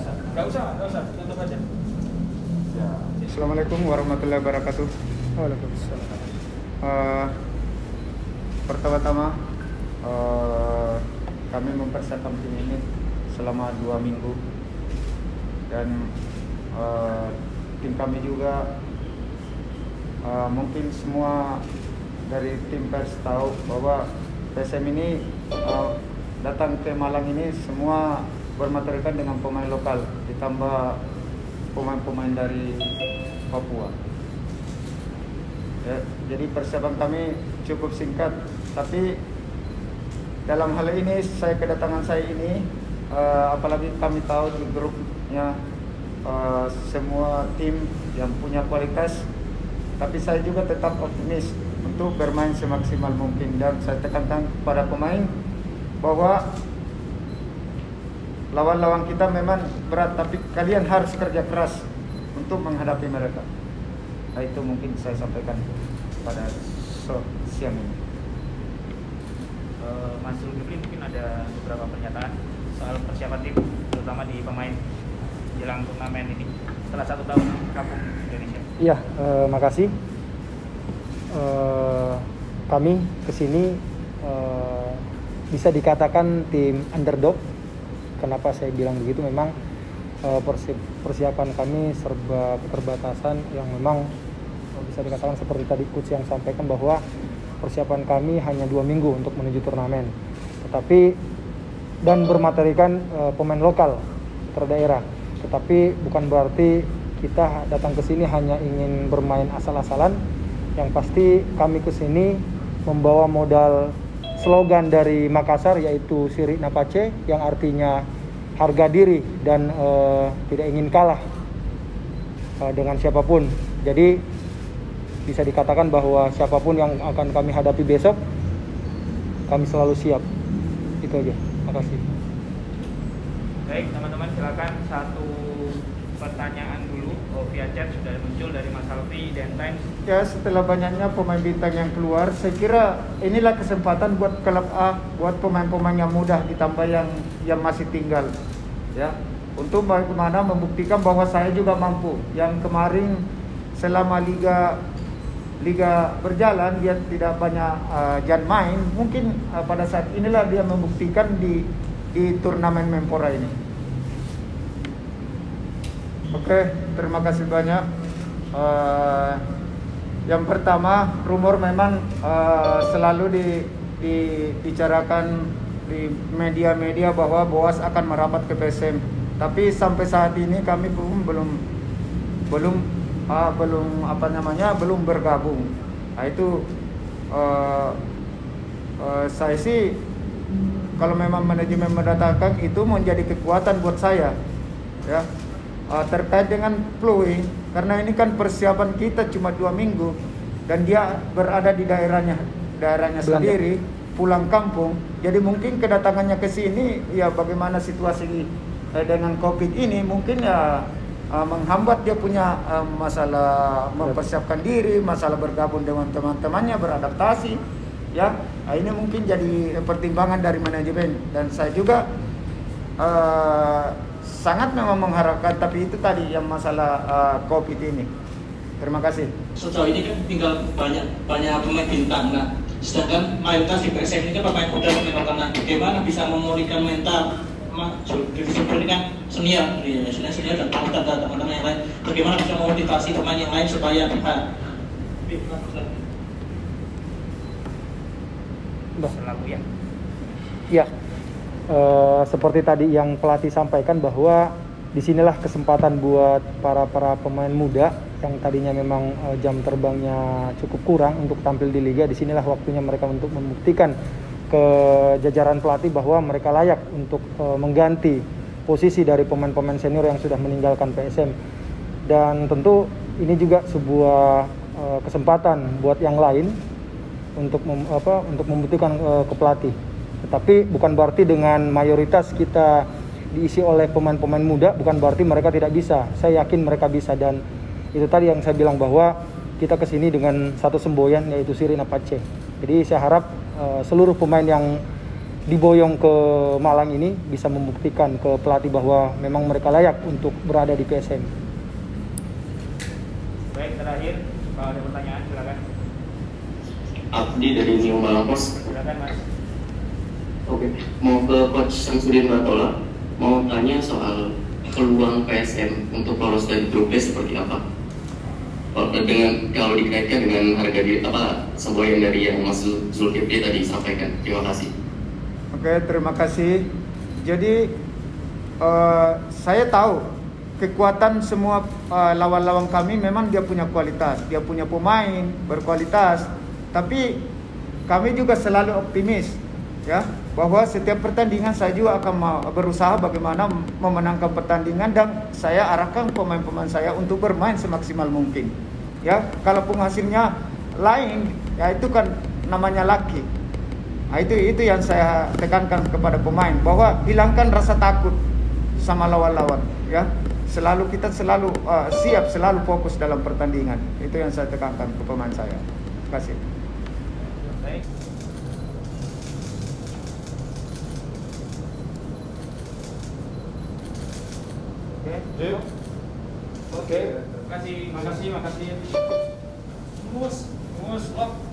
Nggak usah, tutup aja. Ya. Assalamualaikum warahmatullahi wabarakatuh. Waalaikumsalam. Pertama-tama kami mempersiapkan tim ini selama 2 minggu dan tim kami juga mungkin semua dari tim pers tahu bahwa PSM ini datang ke Malang ini semua bermaterikan dengan pemain lokal ditambah pemain-pemain dari Papua. Ya, jadi persiapan kami cukup singkat, tapi dalam hal ini kedatangan saya ini apalagi kami tahu di grupnya semua tim yang punya kualitas, tapi saya juga tetap optimis untuk bermain semaksimal mungkin dan saya tekankan kepada pemain bahwa lawan-lawan kita memang berat, tapi kalian harus kerja keras untuk menghadapi mereka. Nah, itu mungkin saya sampaikan pada siang ini. Mas Zulkifli mungkin ada beberapa pernyataan soal persiapan tim, terutama di pemain jelang turnamen ini setelah 1 tahun kampung Indonesia. Iya, makasih. Kami kesini bisa dikatakan tim underdog. Kenapa saya bilang begitu? Memang persiapan kami serba keterbatasan yang memang bisa dikatakan seperti tadi coach yang sampaikan bahwa persiapan kami hanya 2 minggu untuk menuju turnamen. Tetapi dan bermaterikan pemain lokal terdaerah. Tetapi bukan berarti kita datang ke sini hanya ingin bermain asal-asalan. Yang pasti kami ke sini membawa modal slogan dari Makassar yaitu Siri Napace yang artinya harga diri dan tidak ingin kalah dengan siapapun. Jadi bisa dikatakan bahwa siapapun yang akan kami hadapi besok kami selalu siap. Itu aja. Makasih. Baik teman-teman, silakan satu pertanyaan dulu via chat sudah muncul dari Mas Alfi dan Times. Ya, setelah banyaknya pemain bintang yang keluar, saya kira inilah kesempatan buat klub A, buat pemain-pemain yang muda ditambah yang masih tinggal, ya, untuk bagaimana membuktikan bahwa saya juga mampu. Yang kemarin selama liga berjalan dia tidak banyak jan main, mungkin pada saat inilah dia membuktikan di turnamen Menpora ini. Oke, terima kasih banyak. Yang pertama, rumor memang selalu dibicarakan di media-media bahwa Boas akan merapat ke PSM. Tapi sampai saat ini kami belum bergabung. Nah, itu saya sih kalau memang manajemen mendatangkan itu menjadi kekuatan buat saya, ya. Terkait dengan Pluy, karena ini kan persiapan kita cuma 2 minggu dan dia berada di daerahnya sendiri, pulang kampung. Jadi mungkin kedatangannya ke sini ya bagaimana situasi dengan Covid ini mungkin ya menghambat dia punya masalah mempersiapkan diri, masalah bergabung dengan teman-temannya, beradaptasi, ya. Nah, ini mungkin jadi pertimbangan dari manajemen dan saya juga sangat memang mengharapkan, tapi itu tadi yang masalah Covid ini. Terima kasih. Sejauh ini kan tinggal banyak pemain bintang. Nah, sedangkan mayoritas di PSM ini kan pemain muda, pemain lokal. Nah, bagaimana bisa memulihkan mental divisi ini kan senior dan teman-teman yang lain. Bagaimana bisa memotivasi pemain yang lain supaya Selaku ya. Ya. Seperti tadi yang pelatih sampaikan bahwa disinilah kesempatan buat para pemain muda yang tadinya memang jam terbangnya cukup kurang untuk tampil di liga. Disinilah waktunya mereka untuk membuktikan ke jajaran pelatih bahwa mereka layak untuk mengganti posisi dari pemain-pemain senior yang sudah meninggalkan PSM. Dan tentu ini juga sebuah kesempatan buat yang lain untuk membuktikan ke pelatih. Tetapi bukan berarti dengan mayoritas kita diisi oleh pemain-pemain muda, bukan berarti mereka tidak bisa. Saya yakin mereka bisa, dan itu tadi yang saya bilang bahwa kita kesini dengan satu semboyan yaitu Siri Napace. Jadi saya harap seluruh pemain yang diboyong ke Malang ini bisa membuktikan ke pelatih bahwa memang mereka layak untuk berada di PSM. Baik, terakhir kalau ada pertanyaan silakan. Abdi dari New Malang Post. Silakan Mas. Oke, mau ke Coach Samsudin Batola, mau tanya soal peluang PSM untuk lolos dari grup B seperti apa? Kalau dikaitkan dengan harga diri semboyan dari yang Mas Zulkifli tadi sampaikan. Terima kasih. Oke, terima kasih. Jadi saya tahu kekuatan semua lawan-lawan kami memang dia punya kualitas, dia punya pemain berkualitas. Tapi kami juga selalu optimis, ya, bahwa setiap pertandingan saya juga akan berusaha bagaimana memenangkan pertandingan dan saya arahkan pemain-pemain saya untuk bermain semaksimal mungkin. Ya, kalaupun hasilnya lain, ya itu kan namanya laki. Nah, itu yang saya tekankan kepada pemain bahwa hilangkan rasa takut sama lawan-lawan, ya. Kita selalu siap, selalu fokus dalam pertandingan. Itu yang saya tekankan ke pemain saya. Terima kasih. Baik. Oke. Terima kasih. Makasih. Mus, lock.